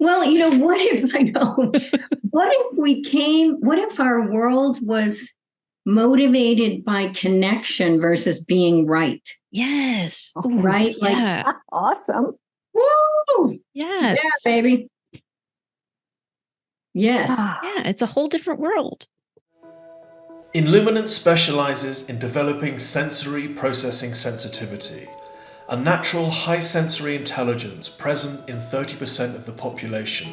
Well, what if I know? What if our world was motivated by connection versus being right? Yes. Ooh, right? Yeah. Like, awesome. Woo! Yes. Yeah, baby. Yes. Yeah, it's a whole different world. Illuminance specializes in developing sensory processing sensitivity, a natural high sensory intelligence present in 30% of the population,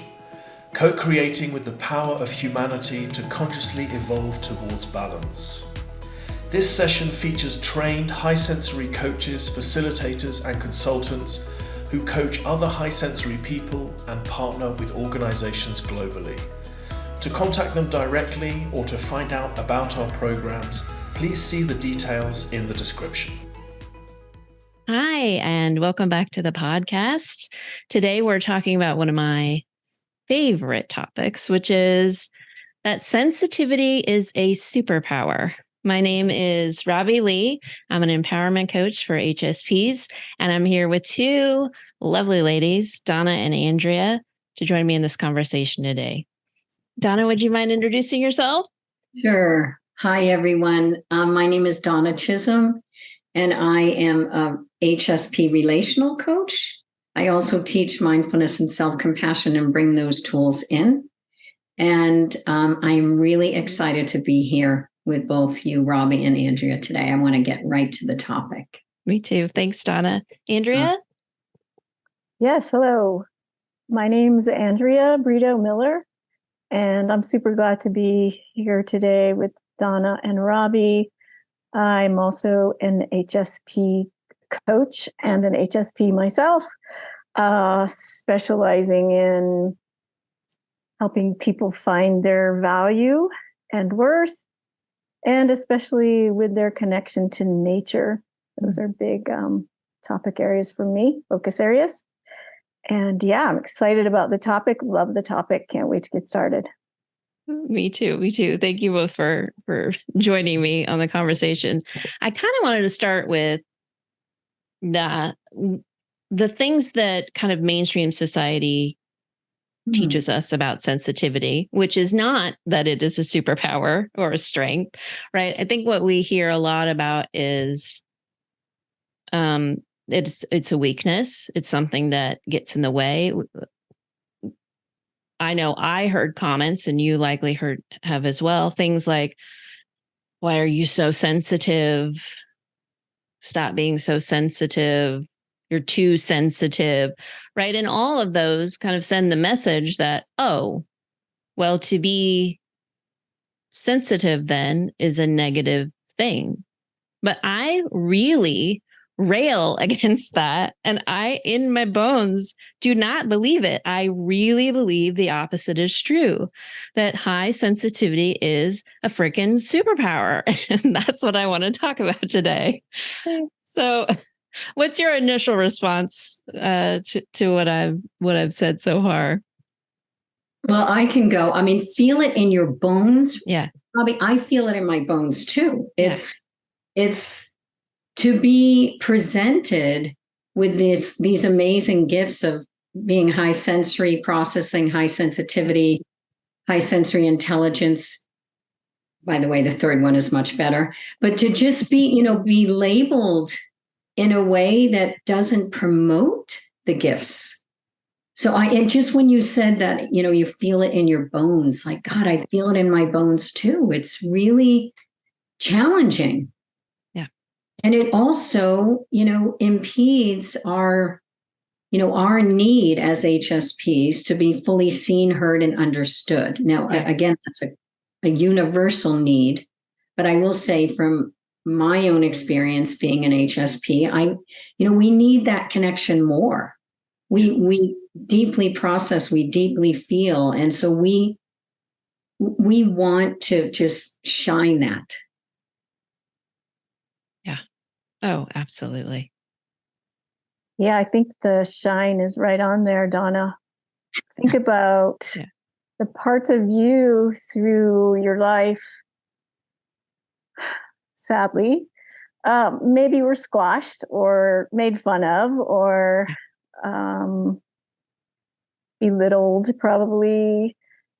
co-creating with the power of humanity to consciously evolve towards balance. This session features trained high sensory coaches, facilitators and consultants who coach other high sensory people and partner with organizations globally. To contact them directly or to find out about our programs, please see the details in the description. Hi, and welcome back to the podcast. Today we're talking about one of my favorite topics, which is that sensitivity is a superpower. My name is Robbie Leigh. I'm an empowerment coach for HSPs, and I'm here with two lovely ladies, Donna and Andrea, to join me in this conversation today. Donna, would you mind introducing yourself? Sure. Hi, everyone. My name is Donna Chisholm, and I am a HSP relational coach. I also teach mindfulness and self-compassion and bring those tools in. And I'm really excited to be here with both you, Robbie and Andrea, today. I want to get right to the topic. Me too. Thanks, Donna. Andrea? Yes, hello. My name's Andrea Brideau-Miller, and I'm super glad to be here today with Donna and Robbie. I'm also an HSP coach and an HSP myself, specializing in helping people find their value and worth, and especially with their connection to nature. Those are big topic areas for me, focus areas. And yeah, I'm excited about the topic. Love the topic. Can't wait to get started. Me too. Me too. Thank you both for joining me on the conversation. I kind of wanted to start with the things that kind of mainstream society teaches us about sensitivity, which is not that it is a superpower or a strength, right? I think what we hear a lot about is it's a weakness. It's something that gets in the way. I know I heard comments, and you likely have as well, things like, why are you so sensitive? Stop being so sensitive. You're too sensitive, right? And all of those kind of send the message that, oh, well, to be sensitive then is a negative thing. But I really rail against that. And I, in my bones, do not believe it. I really believe the opposite is true, that high sensitivity is a freaking superpower. And that's what I want to talk about today. So what's your initial response to what I've said so far? Well, I can go. I mean, feel it in your bones. Yeah. Robbie, I feel it in my bones too. It's to be presented with these amazing gifts of being high sensory processing, high sensitivity, high sensory intelligence. By the way, the third one is much better. But to just be labeled in a way that doesn't promote the gifts. So and just when you said that, you feel it in your bones, like, God, I feel it in my bones too. It's really challenging. Yeah. And it also, impedes our need as HSPs to be fully seen, heard, and understood. Now, again, that's a universal need. But I will say from my own experience being an HSP, we need that connection more. We deeply process, we deeply feel. And so we want to just shine that. Yeah. Oh, absolutely. Yeah, I think the shine is right on there, Donna. Think about the parts of you through your life, sadly, maybe were squashed or made fun of or belittled, probably,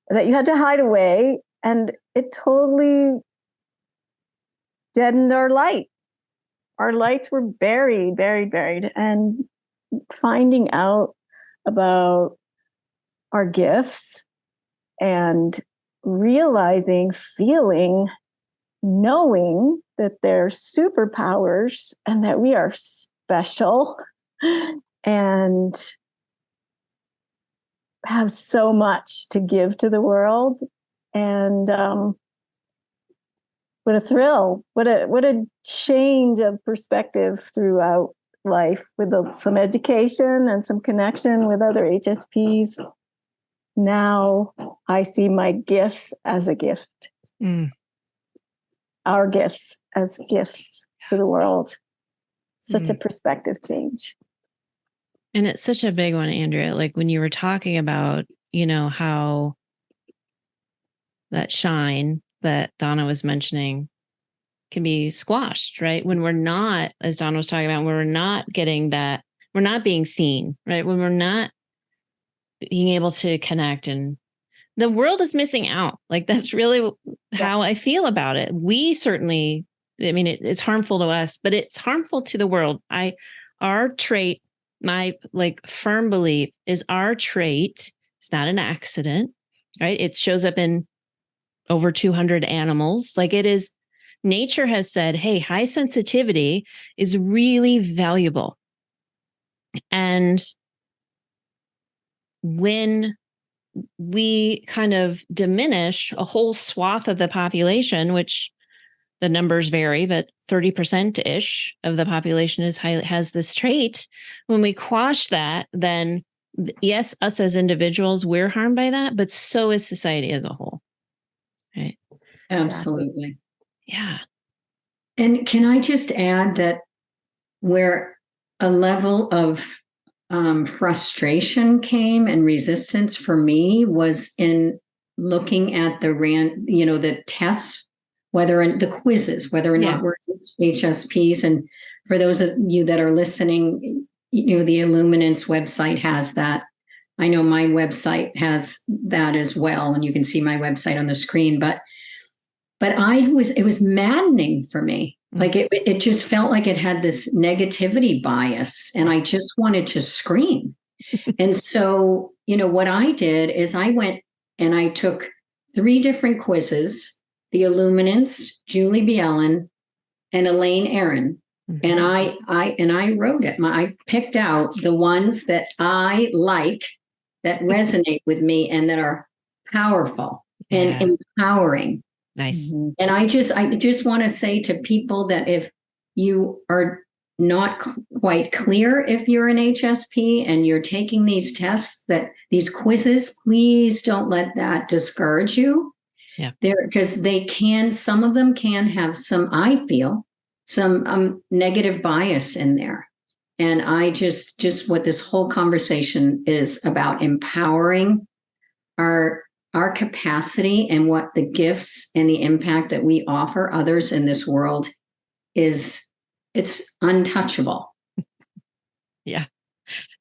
that you had to hide away. And it totally deadened our light. Our lights were buried. And finding out about our gifts and realizing, feeling, knowing that they're superpowers and that we are special and have so much to give to the world. And what a thrill, what a change of perspective throughout life with some education and some connection with other HSPs. Now I see my gifts as a gift. Our gifts as gifts to the world. Such a perspective change. And it's such a big one, Andrea. Like when you were talking about, how that shine that Donna was mentioning can be squashed, right? When we're not, as Donna was talking about, when we're not getting that, we're not being seen, right? When we're not being able to connect, and the world is missing out. Like that's really how I feel about it. We certainly, it's harmful to us, but it's harmful to the world. Our trait, my firm belief is our trait. It's not an accident, right? It shows up in over 200 animals. Like it is, nature has said, hey, high sensitivity is really valuable. And when we kind of diminish a whole swath of the population, which the numbers vary, but 30%-ish of the population has this trait. When we quash that, then yes, us as individuals, we're harmed by that, but so is society as a whole. Right? Absolutely. Yeah. And can I just add that where a level of frustration came and resistance for me was in looking at the tests, the quizzes, whether or not we're HSPs. And for those of you that are listening, the Illuminance website has that. I know my website has that as well, and you can see my website on the screen. But it was maddening for me. Like it just felt like it had this negativity bias, and I just wanted to scream. And so, what I did is I went and I took 3 different quizzes: the Illuminance, Julie Bielen, and Elaine Aaron. And I wrote it. I picked out the ones that I like, that resonate with me, and that are powerful and empowering. Nice. And I just want to say to people that if you are not quite clear if you're an HSP and you're taking these tests, these quizzes, please don't let that discourage you. Yeah. Because some of them can have some negative bias in there. And I just what this whole conversation is about, empowering our capacity and what the gifts and the impact that we offer others in this world it's untouchable. Yeah.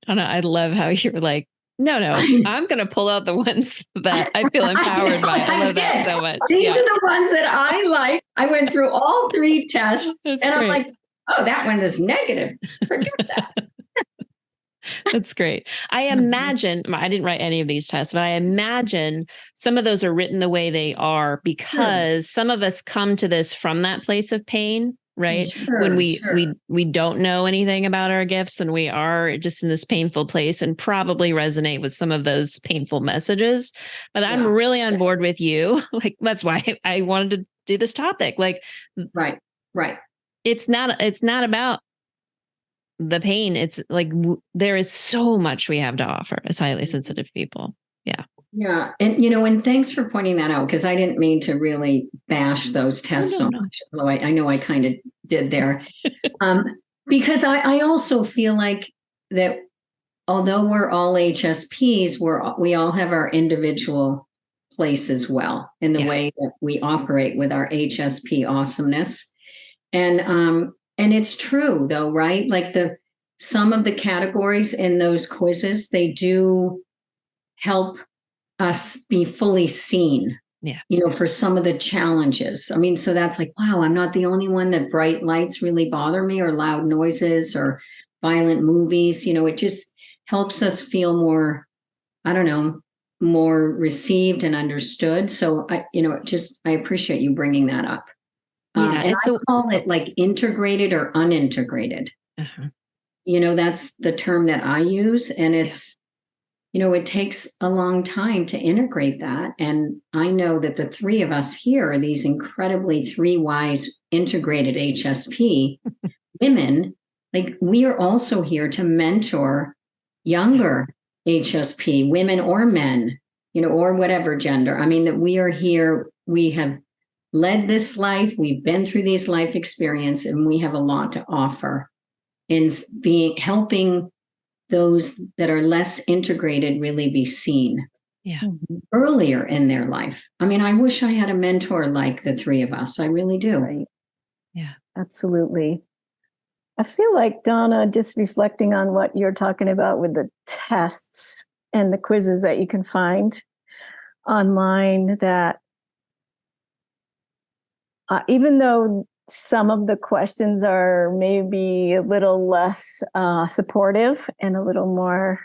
Donna, I love how you're like, no, I'm going to pull out the ones that I feel empowered by. I love that so much. These are the ones that I like. I went through all 3 tests. That's and great. I'm like, oh, that one is negative. Forget that. That's great. I imagine, I didn't write any of these tests, but I imagine some of those are written the way they are because some of us come to this from that place of pain, right? When we don't know anything about our gifts and we are just in this painful place and probably resonate with some of those painful messages. But I'm really on board with you. Like, that's why I wanted to do this topic. Like, right. It's not about the pain. It's like there is so much we have to offer as highly sensitive people. Yeah. Yeah. And, and thanks for pointing that out, because I didn't mean to really bash those tests so much. Although I know I kind of did there. Because I also feel like that although we're all HSPs, we all have our individual place as well in the way that we operate with our HSP awesomeness. And it's true though, right? Like some of the categories in those quizzes, they do help us be fully seen. Yeah. For some of the challenges. I mean, so that's like, wow, I'm not the only one that bright lights really bother me, or loud noises, or violent movies. It just helps us feel more, I don't know, more received and understood. So I appreciate you bringing that up. Yeah, and I call it like integrated or unintegrated. Uh-huh. That's the term that I use. And it's, it takes a long time to integrate that. And I know that the three of us here are these incredibly three wise integrated HSP women. Like, we are also here to mentor younger HSP women or men, or whatever gender. I mean, that we are here, we have led this life, we've been through these life experiences, and we have a lot to offer in helping those that are less integrated really be seen earlier in their life. I mean, I wish I had a mentor like the three of us. I really do. Right. Yeah, absolutely. I feel like, Donna, just reflecting on what you're talking about with the tests and the quizzes that you can find online, that even though some of the questions are maybe a little less supportive and a little more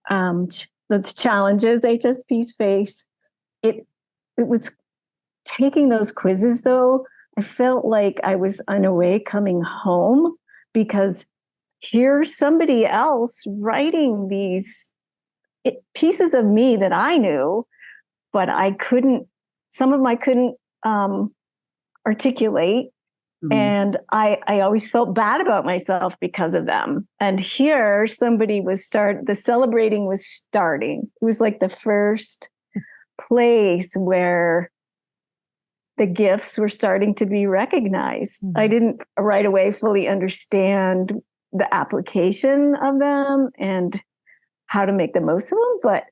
the challenges HSPs face, it was taking those quizzes, though, I felt like I was on a way coming home, because here's somebody else writing these pieces of me that I knew, but some of them I couldn't articulate. Mm-hmm. And I always felt bad about myself because of them. And here somebody the celebrating was starting. It was like the first place where the gifts were starting to be recognized. Mm-hmm. I didn't right away fully understand the application of them and how to make the most of them, but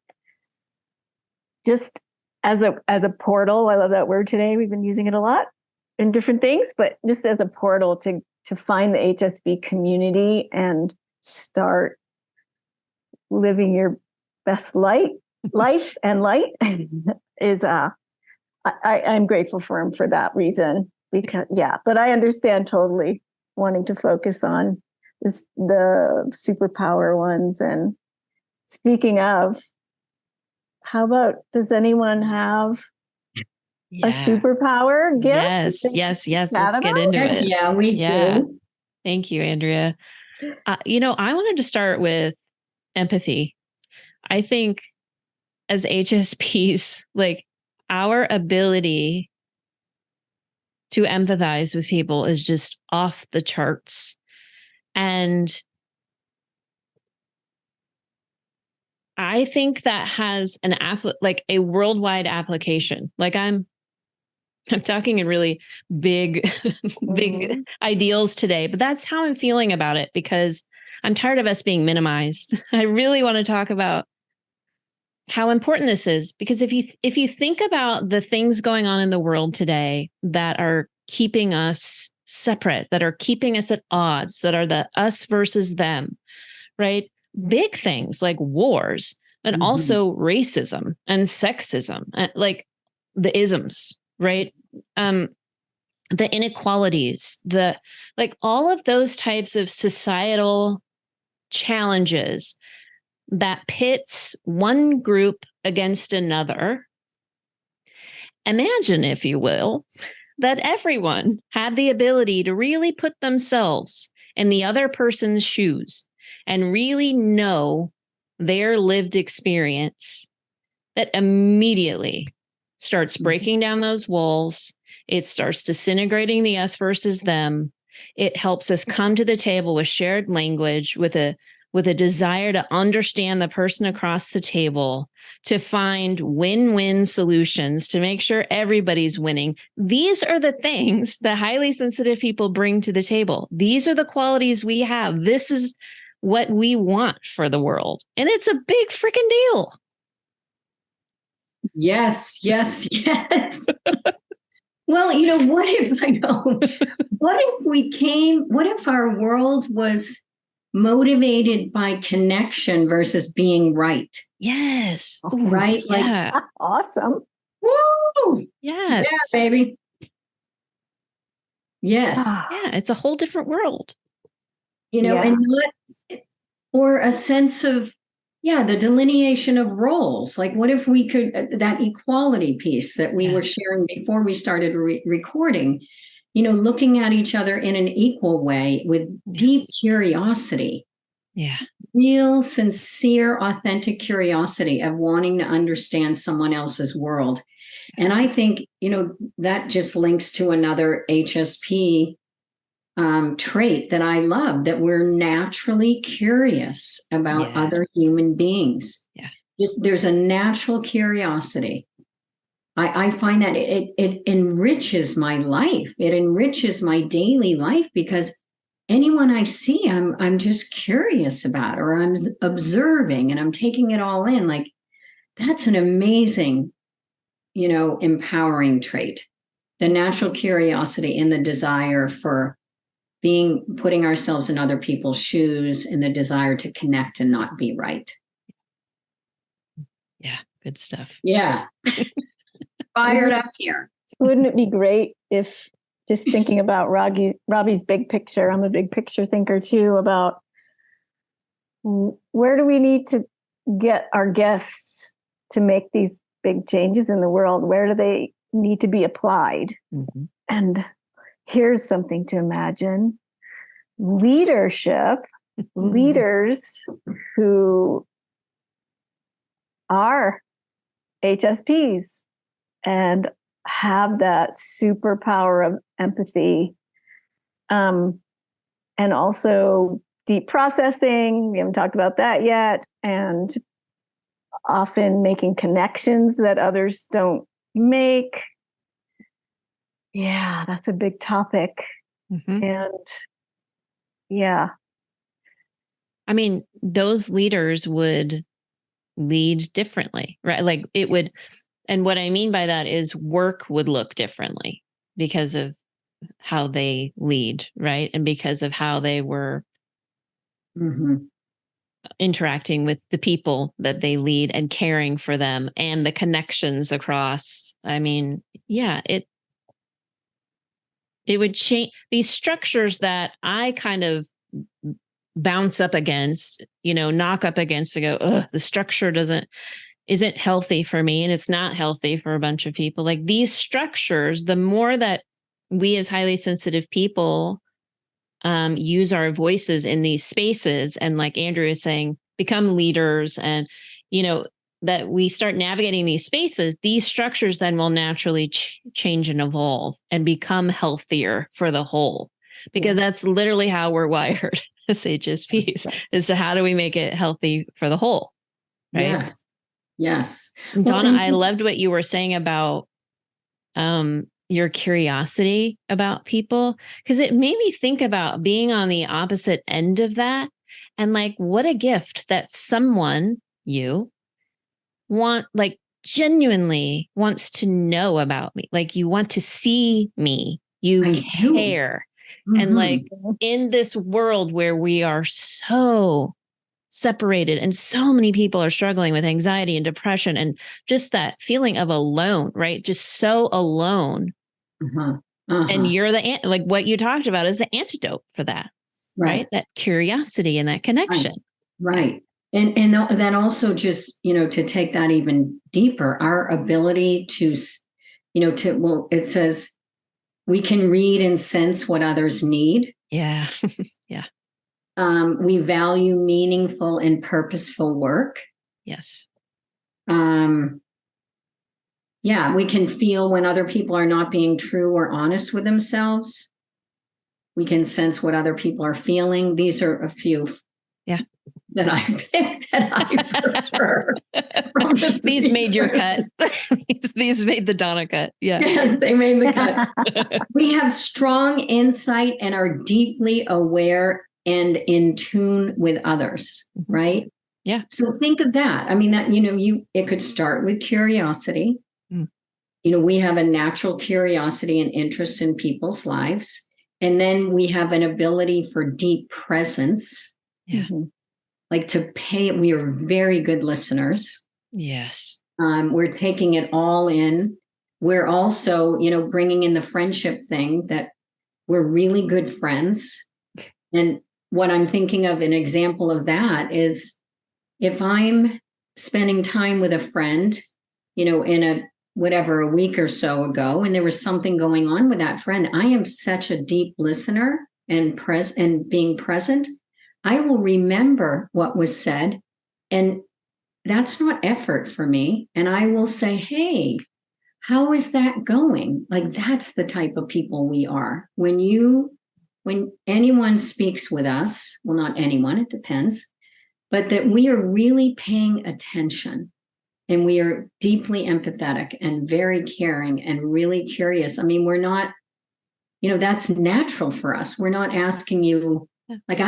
just as a portal, I love that word today. We've been using it a lot in different things, but just as a portal to find the HSP community and start living your best life and light is I'm grateful for him for that reason. Because but I understand totally wanting to focus on the superpower ones. And speaking of, how about, does anyone have a superpower gift? Yes. Let's get into it. Yeah, we do. Thank you, Andrea. I wanted to start with empathy. I think as HSPs, like, our ability to empathize with people is just off the charts. And I think that has a worldwide application. Like, I'm talking in really big ideals today, but that's how I'm feeling about it, because I'm tired of us being minimized. I really want to talk about how important this is, because if you think about the things going on in the world today that are keeping us separate, that are keeping us at odds, that are the us versus them, right? Big things like wars, and also racism and sexism, like the isms, right? The inequalities, all of those types of societal challenges that pits one group against another. Imagine, if you will, that everyone had the ability to really put themselves in the other person's shoes and really know their lived experience. That immediately starts breaking down those walls. It starts disintegrating the us versus them. It helps us come to the table with shared language, with a desire to understand the person across the table, to find win-win solutions, to make sure everybody's winning. These are the things that highly sensitive people bring to the table. These are the qualities we have. This is what we want for the world. And it's a big freaking deal. Yes. Well, what if our world was motivated by connection versus being right. Yes. Ooh, Right? Like, yeah. Awesome. woo! Yes. Yeah, baby. Yes. Yeah. It's a whole different world. And not, or a sense of, the delineation of roles. Like, what if we could, that equality piece that we were sharing before we started recording, looking at each other in an equal way with deep curiosity. Yeah. Real, sincere, authentic curiosity of wanting to understand someone else's world. And I think, that just links to another HSP trait that I love, that we're naturally curious about other human beings. Yeah. Just there's a natural curiosity. I find that it enriches my life. It enriches my daily life because anyone I see, I'm just curious about, or I'm observing and I'm taking it all in. Like, that's an amazing, empowering trait. The natural curiosity and the desire for putting ourselves in other people's shoes, and the desire to connect and not be right. Yeah, good stuff. Yeah. Fired up here. Wouldn't it be great if, just thinking about Robbie's big picture, I'm a big picture thinker too, about where do we need to get our gifts to make these big changes in the world? Where do they need to be applied? Mm-hmm. And here's something to imagine. Leadership, leaders who are HSPs and have that superpower of empathy, and also deep processing. We haven't talked about that yet. And often making connections that others don't make. Yeah, that's a big topic. Mm-hmm. And yeah. I mean, those leaders would lead differently, right? Like it would, and what I mean by that is work would look differently because of how they lead, right? And because of how they were interacting with the people that they lead and caring for them and the connections across. I mean, it would change these structures that I kind of bounce up against, knock up against to go, ugh, the structure isn't healthy for me. And it's not healthy for a bunch of people. Like these structures, the more that we as highly sensitive people use our voices in these spaces, and like Andrea is saying, become leaders, and that we start navigating these spaces, these structures then will naturally change and evolve and become healthier for the whole, because that's literally how we're wired as HSPs. Is to how do we make it healthy for the whole, right? Yes. And Donna, I loved what you were saying about your curiosity about people, because it made me think about being on the opposite end of that. And like, what a gift that someone genuinely wants to know about me. Like you want to see me, you care. And like in this world where we are so separated and so many people are struggling with anxiety and depression and just that feeling of alone, right? Just so alone. And you're like what you talked about is the antidote for that, right? That curiosity and that connection. Right. And that also just, to take that even deeper, our ability to, it says we can read and sense what others need. Yeah. Yeah. We value meaningful and purposeful work. Yes. We can feel when other people are not being true or honest with themselves. We can sense what other people are feeling. These are a few that I picked that I prefer. These made your cut. These made the Donna cut. Yeah. Yes, they made the cut. We have strong insight and are deeply aware and in tune with others, right? Yeah. So think of that. I mean, that, it could start with curiosity. We have a natural curiosity and interest in people's lives. And then we have an ability for deep presence. Yeah. Mhm. Like we are very good listeners. Yes. We're taking it all in. We're also, bringing in the friendship thing, that we're really good friends. And what I'm thinking of, an example of that is, if I'm spending time with a friend, in a week or so ago, and there was something going on with that friend, I am such a deep listener and being present. I will remember what was said, and that's not effort for me. And I will say, hey, how is that going? Like, that's the type of people we are. When anyone speaks with us, well, not anyone, it depends, but that we are really paying attention, and we are deeply empathetic and very caring and really curious. I mean, we're not, that's natural for us. We're not asking you, like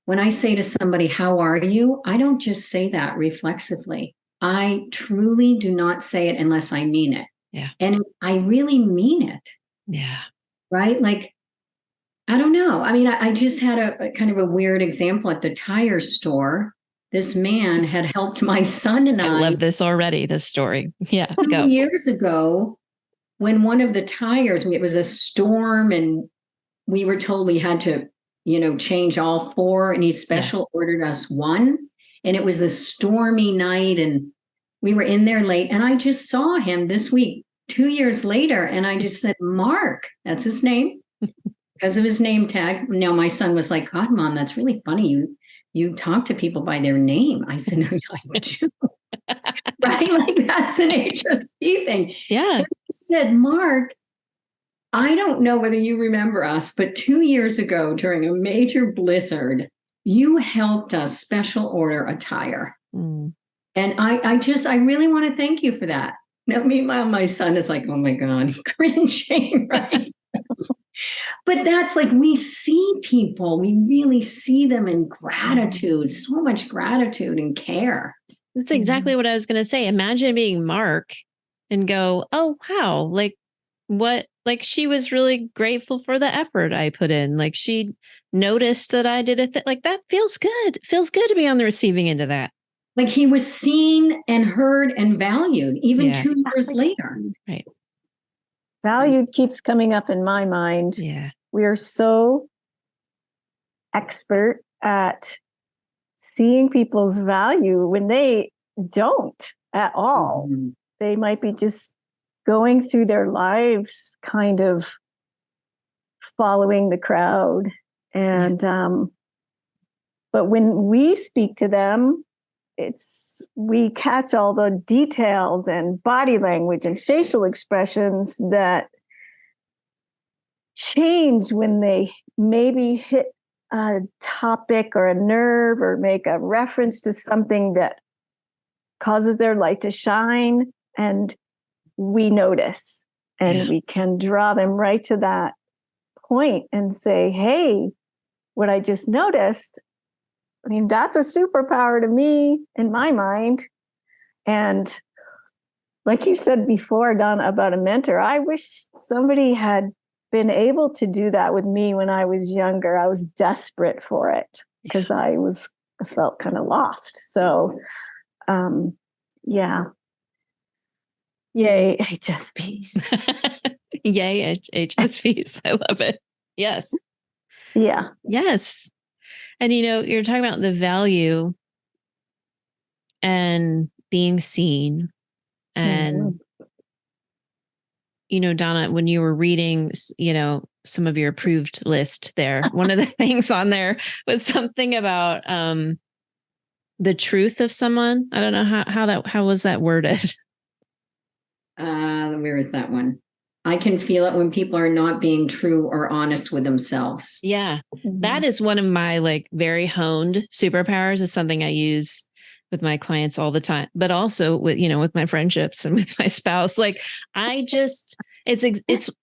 when I say to somebody, how are you? I don't just say that reflexively. I truly do not say it unless I mean it. Yeah. And I really mean it. Yeah. Right? Like, I don't know. I mean, I just had a kind of a weird example at the tire store. This man had helped my son and I love this already, this story. Yeah. 2 years ago, when one of the tires, it was a storm, and we were told we had to, change all four, and he special ordered us one. And it was the stormy night, and we were in there late. And I just saw him this week, 2 years later. And I just said, Mark, that's his name, because of his name tag. Now, my son was like, God, Mom, that's really funny. You talk to people by their name. I said, no, I do. Right? Like, that's an HSP thing. Yeah. And he said, Mark, I don't know whether you remember us, but 2 years ago, during a major blizzard, you helped us special order a tire. Mm. And I really want to thank you for that. Now, meanwhile, my son is like, oh my God, cringing, right? But that's like, we see people, we really see them in gratitude, so much gratitude and care. That's exactly what I was going to say. Imagine being Mark and go, oh, wow. Like, what? Like, she was really grateful for the effort I put in. Like, she noticed that I did it. Like, that feels good. It feels good to be on the receiving end of that. Like, he was seen and heard and valued, even 2 years later. Right. Valued keeps coming up in my mind. Yeah. We are so expert at seeing people's value when they don't at all. Mm-hmm. They might be just going through their lives kind of following the crowd. And but when we speak to them, we catch all the details and body language and facial expressions that change when they maybe hit a topic or a nerve or make a reference to something that causes their light to shine, and we notice, and we can draw them right to that point and say, hey, what I just noticed, I mean, that's a superpower to me in my mind. And like you said before, Donna, about a mentor, I wish somebody had been able to do that with me when I was younger. I was desperate for it because I felt kind of lost. So, yeah. Yay, HSPs. Yay, HSPs. I love it. Yes. Yeah. Yes. And, you're talking about the value and being seen. And, Donna, when you were reading, some of your approved list there, one of the things on there was something about the truth of someone. I don't know how was that worded? Where is that one? I can feel it when people are not being true or honest with themselves. Yeah. Mm-hmm. That is one of my very honed superpowers, is something I use with my clients all the time, but also with my friendships and with my spouse. Like, it's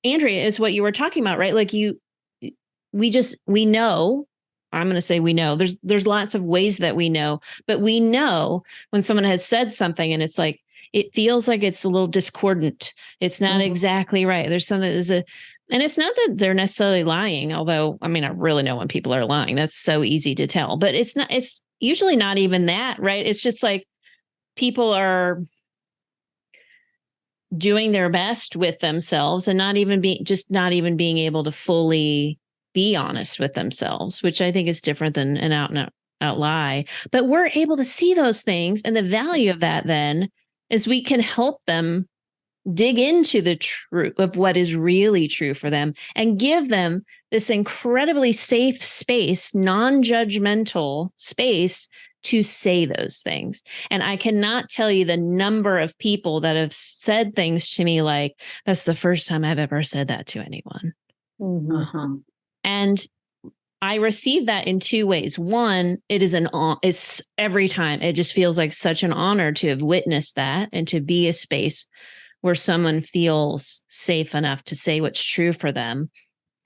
Andrea, is what you were talking about, right? Like we know, I'm going to say we know, there's lots of ways that we know, but we know when someone has said something and it's like, it feels like it's a little discordant. It's not exactly right. There's something, And it's not that they're necessarily lying, although, I mean, I really know when people are lying. That's so easy to tell, but it's usually not even that, right? It's just like people are doing their best with themselves and not even being able to fully be honest with themselves, which I think is different than an out and out lie. But we're able to see those things. And the value of that then is we can help them dig into the truth of what is really true for them and give them this incredibly safe space, non-judgmental space to say those things. And I cannot tell you the number of people that have said things to me like, that's the first time I've ever said that to anyone. Mhm. Uh-huh. And I receive that in two ways. One, it's every time it just feels like such an honor to have witnessed that and to be a space where someone feels safe enough to say what's true for them.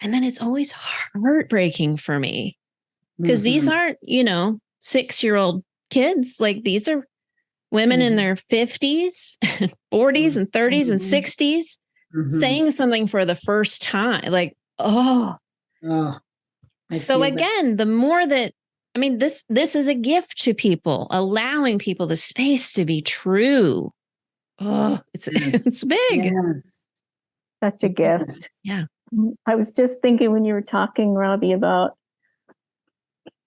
And then it's always heartbreaking for me because these aren't, 6-year-old kids. Like these are women in their 50s, 40s and 30s and 60s saying something for the first time. Like, oh, so again, the more that, I mean, this is a gift to people, allowing people the space to be true. Oh, it's big. Yes. Such a gift. Yeah. I was just thinking when you were talking, Robbie, about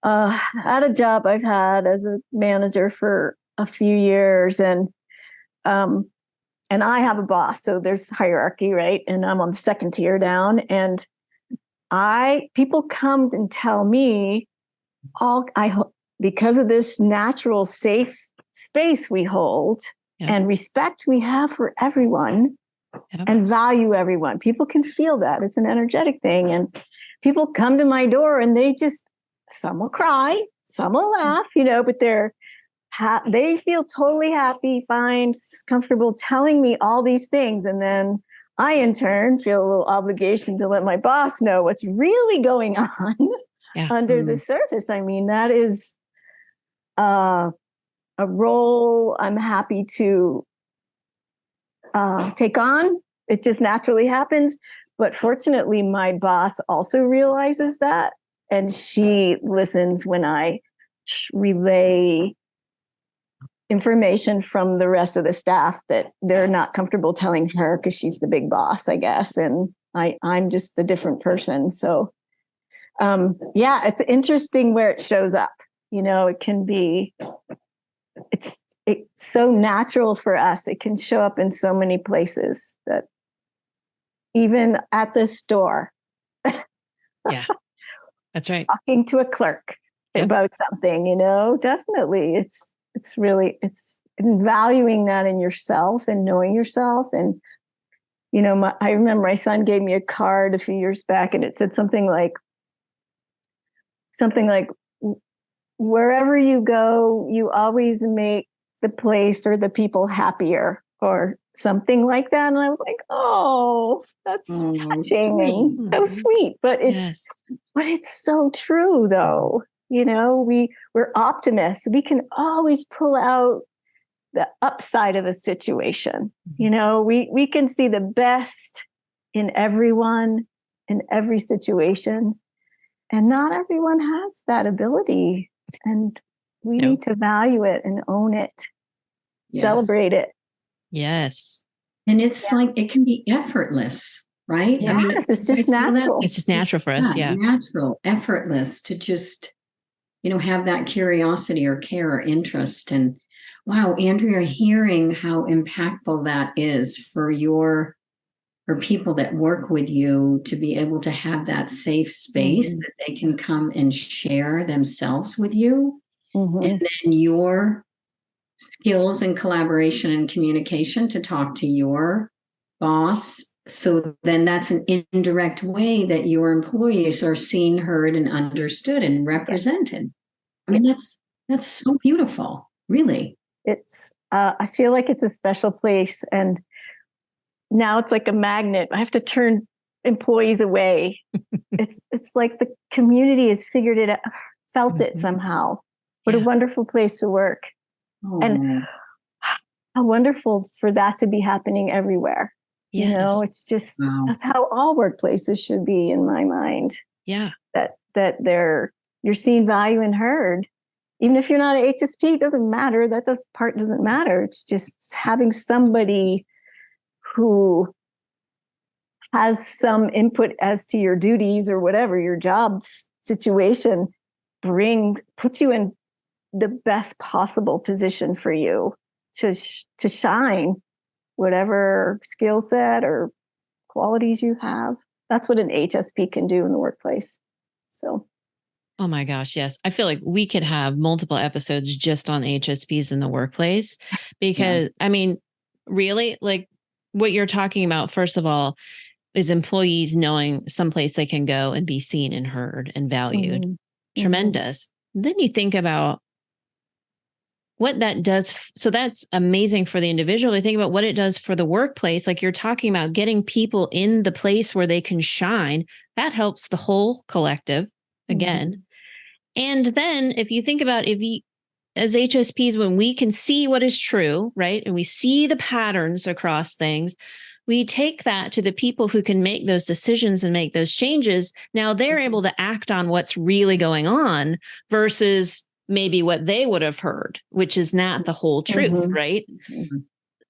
at a job I've had as a manager for a few years, and I have a boss, so there's hierarchy, right? And I'm on the second tier down, and people come and tell me because of this natural safe space we hold and respect we have for everyone and value everyone. People can feel that. It's an energetic thing. And people come to my door and some will cry, some will laugh, but they feel totally happy, fine, comfortable telling me all these things. And then I, in turn, feel a little obligation to let my boss know what's really going on under the surface. I mean, that is a role I'm happy to take on. It just naturally happens. But fortunately, my boss also realizes that. And she listens when I relay information from the rest of the staff that they're not comfortable telling her because she's the big boss, I guess. And I'm just a different person. So, it's interesting where it shows up. It can be, it's so natural for us. It can show up in so many places, that even at the store. Yeah, that's right. Talking to a clerk about something, definitely. It's really valuing that in yourself and knowing yourself. And, I remember my son gave me a card a few years back, and it said something like, wherever you go, you always make the place or the people happier, or something like that. And I was like, oh, that's touching and so sweet. But it's so true, though. We're optimists. We can always pull out the upside of a situation. We can see the best in everyone, in every situation. And not everyone has that ability. And we need to value it and own it, celebrate it. Yes. And it's like, it can be effortless, right? Yes, I mean, it's just natural. It's just natural for us. Yeah. Natural, effortless to just, have that curiosity or care or interest. And wow, Andrea, hearing how impactful that is for people that work with you to be able to have that safe space that they can come and share themselves with you. And then your skills and collaboration and communication to talk to your boss. So then that's an indirect way that your employees are seen, heard, and understood and represented. I mean, that's so beautiful, really. It's, I feel like it's a special place. And now it's like a magnet. I have to turn employees away. It's like the community has figured it out, felt it somehow. What a wonderful place to work. And how wonderful for that to be happening everywhere. You know, Yes. it's just, Wow. that's how all workplaces should be in my mind. Yeah. That you're seeing value and heard. Even if you're not an HSP, it doesn't matter. Part doesn't matter. It's just having somebody who has some input as to your duties or whatever, your job situation, puts you in the best possible position for you to shine whatever skill set or qualities you have. That's what an HSP can do in the workplace. So, oh my gosh, yes. I feel like we could have multiple episodes just on HSPs in the workplace because, Yes. I mean, really, like what you're talking about, first of all, is employees knowing someplace they can go and be seen and heard and valued. mm-hmm. Tremendous. Then you think about what that does. So that's amazing for the individual. I think about what it does for the workplace. Like you're talking about getting people in the place where they can shine. That helps the whole collective again. Mm-hmm. And then if you think about as HSPs, when we can see what is true, right? And we see the patterns across things, we take that to the people who can make those decisions and make those changes. Now they're able to act on what's really going on versus maybe what they would have heard, which is not the whole truth, Mm-hmm. right? Mm-hmm.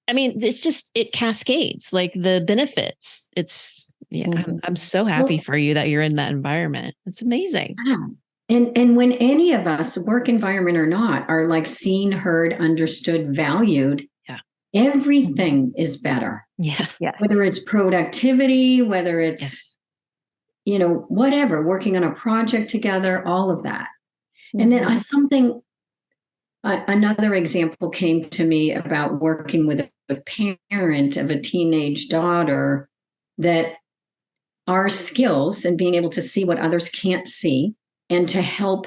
I mean, it cascades like the benefits. I'm so happy for you that you're in that environment. It's amazing. Yeah. And when any of us, work environment or not, are like seen, heard, understood, valued, everything is better. Yeah. Yes. Whether it's productivity, whether it's, whatever, working on a project together, all of that. And then another example came to me about working with a parent of a teenage daughter, that our skills and being able to see what others can't see and to help,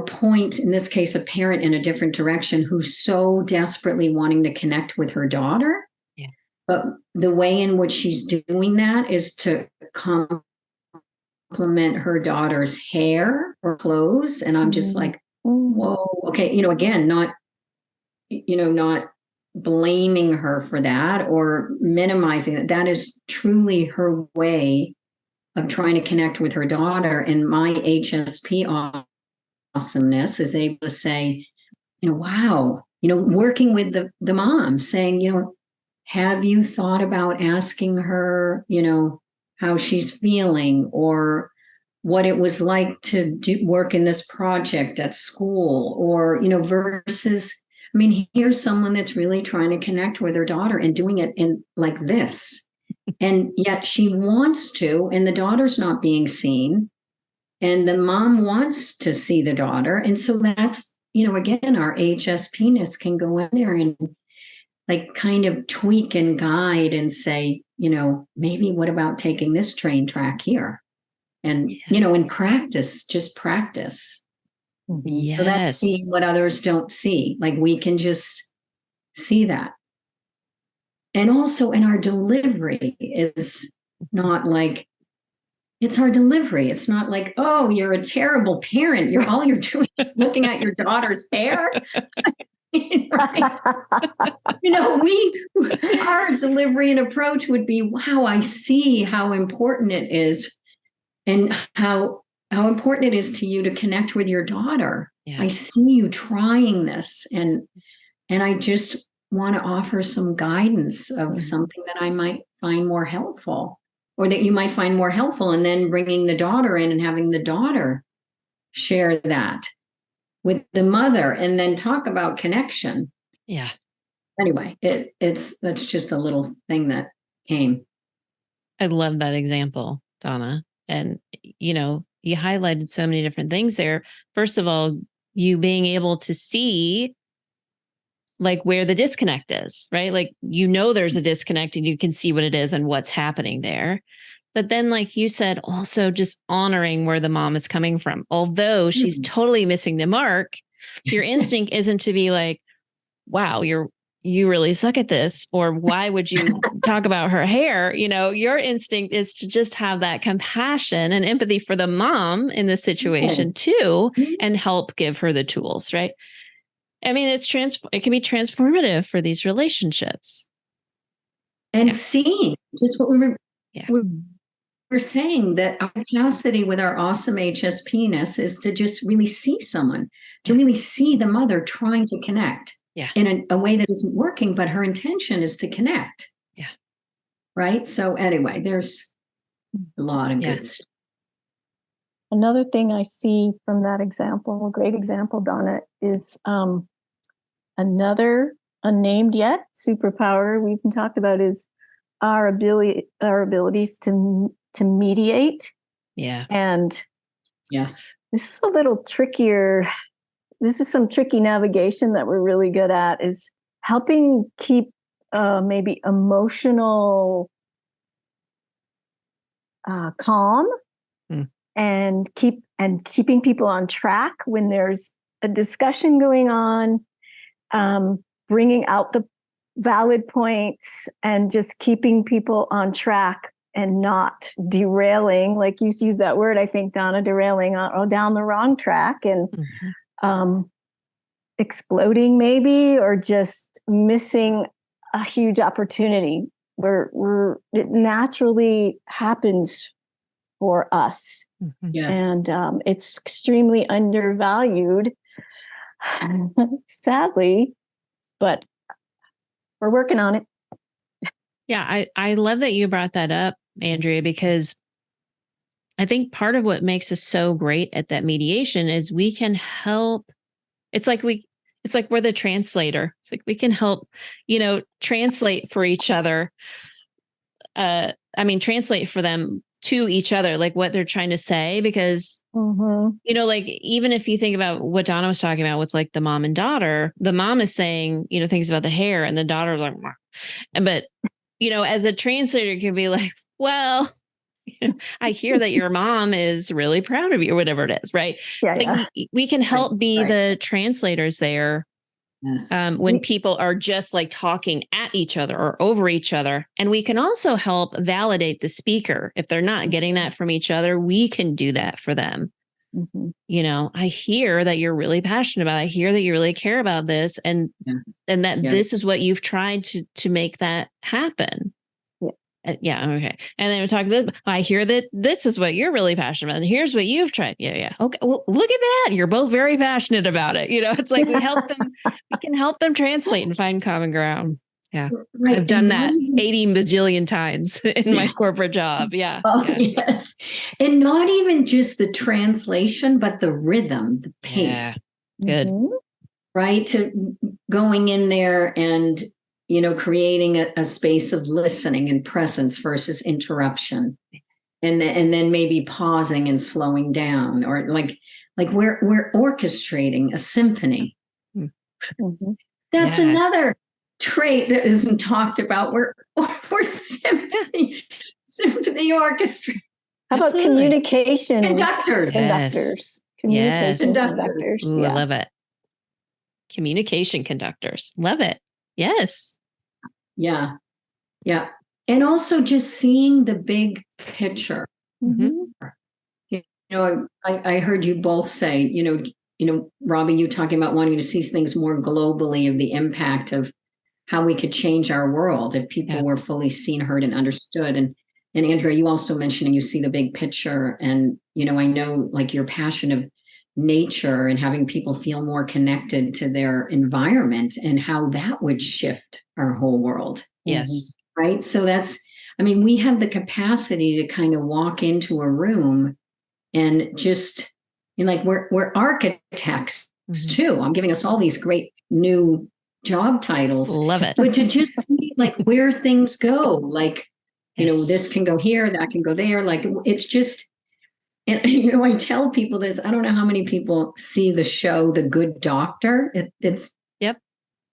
point, in this case, a parent in a different direction who's so desperately wanting to connect with her daughter. Yeah. But the way in which she's doing that is to compliment her daughter's hair or clothes. And I'm just like, whoa, okay, again, not blaming her for that or minimizing it. That is truly her way of trying to connect with her daughter. And my HSP awesomeness is able to say, wow, working with the mom, saying, have you thought about asking her, how she's feeling or what it was like to work in this project at school, or, versus, I mean, here's someone that's really trying to connect with her daughter and doing it in like this. And yet she wants to, and the daughter's not being seen. And the mom wants to see the daughter. And so that's, again, our HSPness can go in there and like kind of tweak and guide and say, maybe what about taking this train track here? And, in practice, just practice. Yes. So that's seeing what others don't see. Like we can just see that. And also in our delivery is not like, it's our delivery. It's not like, oh, you're a terrible parent. All you're doing is looking at your daughter's hair. Right? Our delivery and approach would be, wow, I see how important it is and how important it is to you to connect with your daughter. Yeah. I see you trying this, and I just want to offer some guidance of something that I might find more helpful, or that you might find more helpful, and then bringing the daughter in and having the daughter share that with the mother and then talk about connection. Yeah. Anyway, that's just a little thing that came. I love that example, Donna. And, you highlighted so many different things there. First of all, you being able to see like where the disconnect is, right? Like, there's a disconnect and you can see what it is and what's happening there. But then, like you said, also just honoring where the mom is coming from. Although she's totally missing the mark, your instinct isn't to be like, wow, you really suck at this, or why would you talk about her hair? Your instinct is to just have that compassion and empathy for the mom in this situation too, and help give her the tools, right? I mean, it can be transformative for these relationships. and seeing just what Yeah. we're saying, that our capacity with our awesome HSPness is to just really see someone, to really see the mother trying to connect in a way that isn't working, but her intention is to connect. Yeah. Right. So anyway, there's a lot of good stuff. Another thing I see from that example, a great example, Donna, is another unnamed yet superpower we can talk about is our abilities to mediate. Yeah. And yes, this is a little trickier. This is some tricky navigation that we're really good at, is helping keep maybe emotional calm and keeping people on track when there's a discussion going on, bringing out the valid points and just keeping people on track and not derailing, like you used that word, I think, Donna, derailing down the wrong track and exploding maybe, or just missing a huge opportunity where it naturally happens for us. yes. And it's extremely undervalued, sadly, but we're working on it. Yeah, I love that you brought that up, Andrea, because I think part of what makes us so great at that mediation is we can help. It's like we're the translator. It's like we can help, translate for each other. Translate for them to each other, like what they're trying to say, because, like even if you think about what Donna was talking about with like the mom and daughter, the mom is saying, things about the hair and the daughter's like, but, as a translator, you can be like, well, I hear that your mom is really proud of you or whatever it is. Right. Yeah, We can help be the translators there. Yes. When people are just like talking at each other or over each other. And we can also help validate the speaker. If they're not getting that from each other, we can do that for them. I hear that you're really passionate about it. I hear that you really care about this, and that this is what you've tried to make that happen. Okay. And then we talk this. I hear that this is what you're really passionate about, and here's what you've tried. Yeah. Okay. Well, look at that. You're both very passionate about it. It's like we help them. We can help them translate and find common ground. Yeah. Right. I've done that 80 bajillion times in my corporate job. Yeah. Yes. And not even just the translation, but the rhythm, the pace. Yeah. Good. Right. To going in there and, creating a space of listening and presence versus interruption. And then maybe pausing and slowing down, or like we're orchestrating a symphony. That's another trait that isn't talked about. We're symphony orchestra. How about communication conductors? Conductors. Communication conductors. Ooh, I love it. Communication conductors. Love it. Yes. Yeah. And also just seeing the big picture. I heard you both say, Robbie, you talking about wanting to see things more globally, of the impact of how we could change our world if people were fully seen, heard, and understood. And Andrea, you also mentioning you see the big picture. And, I know like your passion of nature and having people feel more connected to their environment and how that would shift our whole world. Yes. Right. So we have the capacity to kind of walk into a room and just, we're architects too. I'm giving us all these great new job titles. Love it. But to just see where things go, this can go here, that can go there. It's just, and I tell people this. I don't know how many people see the show The Good Doctor. It's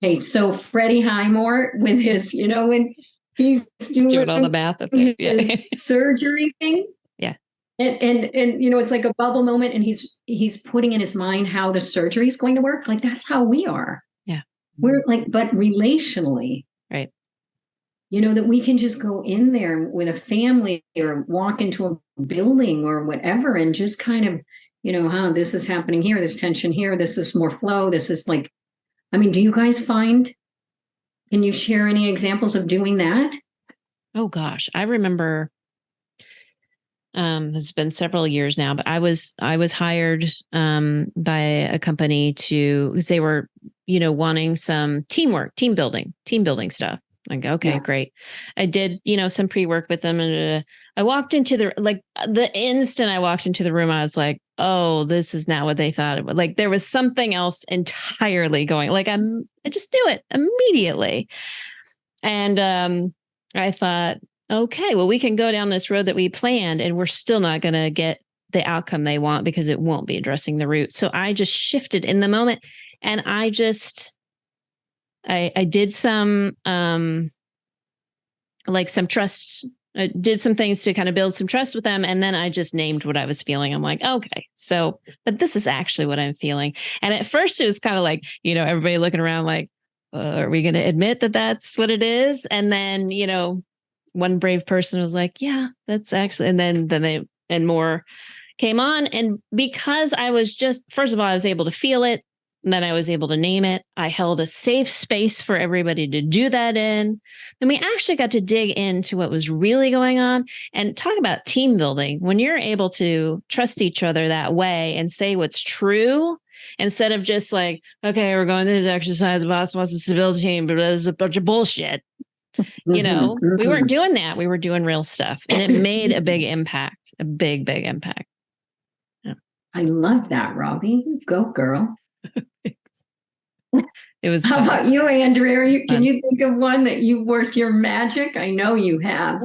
okay. So Freddie Highmore with his, when he's doing all the math up there. His surgery thing. Yeah. And it's like a bubble moment, and he's putting in his mind how the surgery is going to work. Like that's how we are. Yeah. We're but relationally. Right. That we can just go in there with a family or walk into a building or whatever and just kind of, this is happening here, this tension here, this is more flow. This is do you guys can you share any examples of doing that? oh gosh, I remember, it's been several years now, but I was hired by a company because they were, wanting some teamwork, team building stuff. Like, okay, great. I did, some pre-work with them, and I walked into the instant I walked into the room, I was like, oh, this is not what they thought it was. Like, there was something else entirely going. Like, I just knew it immediately. And I thought, okay, well, we can go down this road that we planned, and we're still not going to get the outcome they want because it won't be addressing the root. So I just shifted in the moment, and I did some some trust. I did some things to kind of build some trust with them. And then I just named what I was feeling. I'm like, okay, but this is actually what I'm feeling. And at first it was kind of like, everybody looking around like, are we going to admit that that's what it is? And then, one brave person was like, yeah, that's actually, and then more came on. And because I was first of all, I was able to feel it. And then I was able to name it. I held a safe space for everybody to do that in. And we actually got to dig into what was really going on and talk about team building. When you're able to trust each other that way and say what's true, instead of just like, okay, we're going to this exercise, the boss wants us to build a team, but it's a bunch of bullshit. We weren't doing that. We were doing real stuff. And it made a big impact, a big, big impact. Yeah. I love that, Robbie. Go, girl. It was. How about you, Andrea? Can you think of one that you worked your magic? I know you have.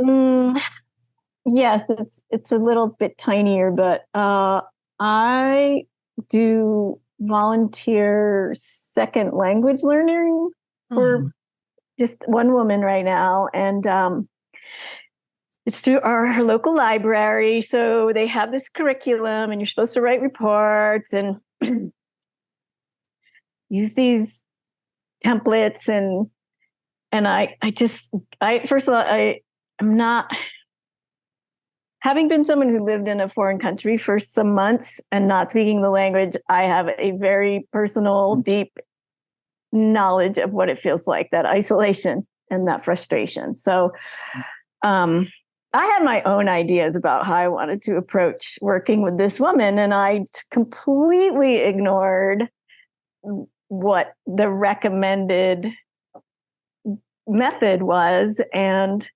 Yes, it's a little bit tinier, but I do volunteer second language learning for just one woman right now, and it's through our local library. So they have this curriculum, and you're supposed to write reports and use these templates, and I first of all, I'm not, having been someone who lived in a foreign country for some months and not speaking the language, I have a very personal, deep knowledge of what it feels like, that isolation and that frustration. So I had my own ideas about how I wanted to approach working with this woman, and I completely ignored what the recommended method was. And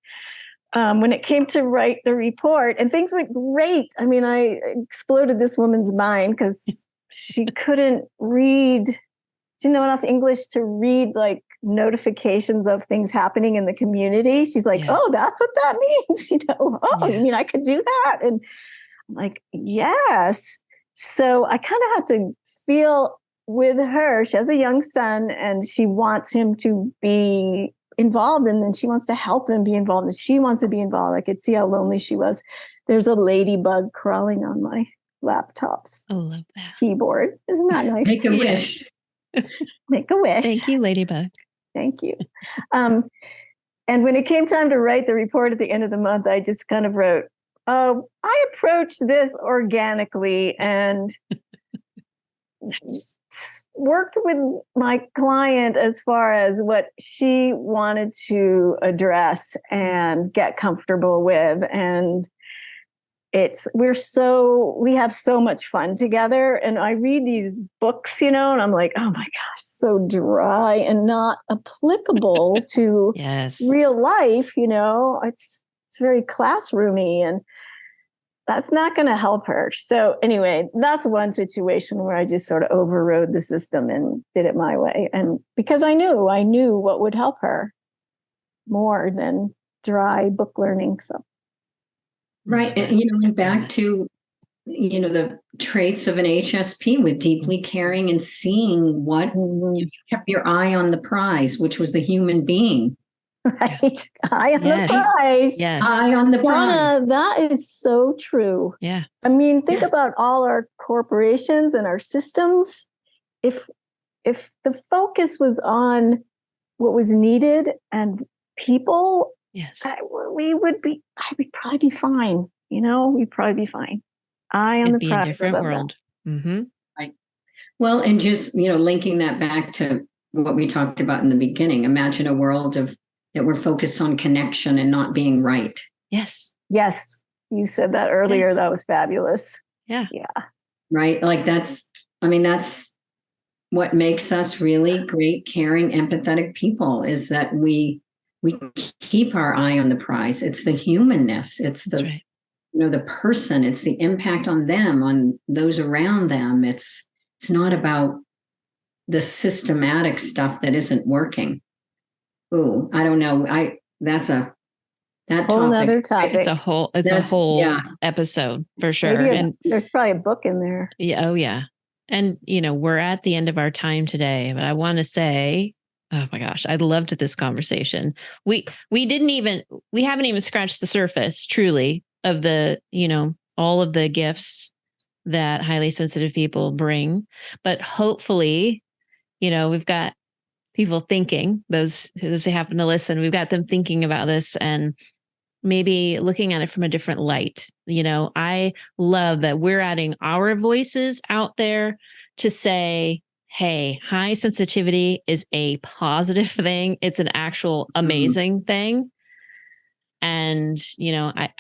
when it came to write the report, and things went great. I mean, I exploded this woman's mind because she couldn't read. She didn't know enough English to read like notifications of things happening in the community. She's like, oh, that's what that means. You mean I could do that? And I'm like, yes. So I kind of had to feel with her. She has a young son, and she wants him to be involved, and then she wants to help him be involved, and she wants to be involved. I could see how lonely she was. There's a ladybug crawling on my laptop's keyboard. Isn't that nice? Make a wish. Make a wish. Thank you, ladybug. Thank you. And when it came time to write the report at the end of the month, I just kind of wrote, I approached this organically and worked with my client as far as what she wanted to address and get comfortable with. And we have so much fun together. And I read these books, and I'm like, oh my gosh, so dry and not applicable to real life. It's very classroomy, and that's not going to help her. So anyway, that's one situation where I just sort of overrode the system and did it my way. And because I knew what would help her more than dry book learning. So. Right. And, back to, the traits of an HSP with deeply caring and seeing what you kept your eye on the prize, which was the human being. Right. Eye on the prize. Yes. Eye on the prize. Donna, that is so true. Yeah. I mean, think about all our corporations and our systems. If the focus was on what was needed and people, I'd probably be fine. We'd probably be fine. It'd be a different world. Mm-hmm. Right. Well, and just, linking that back to what we talked about in the beginning, imagine a world of that we're focused on connection and not being right. Yes. Yes. You said that earlier. Yes. That was fabulous. Yeah. Yeah. Right? Like that's what makes us really great, caring, empathetic people, is that we keep our eye on the prize. It's the humanness. It's That's the right. the person. It's the impact on them, on those around them. It's not about the systematic stuff that isn't working. Ooh, I don't know. That Whole topic. nother topic. It's a whole Yeah. episode for sure. Maybe And there's probably a book in there. yeah, oh yeah. And we're at the end of our time today, but I want to say, oh my gosh, I loved this conversation. We haven't even scratched the surface truly of the, all of the gifts that highly sensitive people bring, but hopefully, we've got people thinking, those who happen to listen, we've got them thinking about this and maybe looking at it from a different light. I love that we're adding our voices out there to say, hey, high sensitivity is a positive thing. It's an actual amazing thing. And, I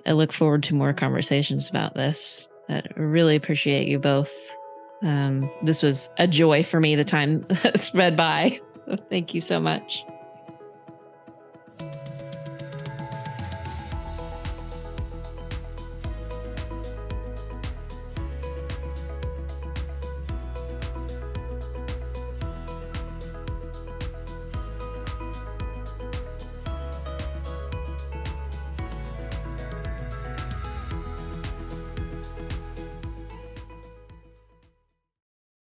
look forward to more conversations about this. I really appreciate you both. This was a joy for me. The time sped by. Thank you so much.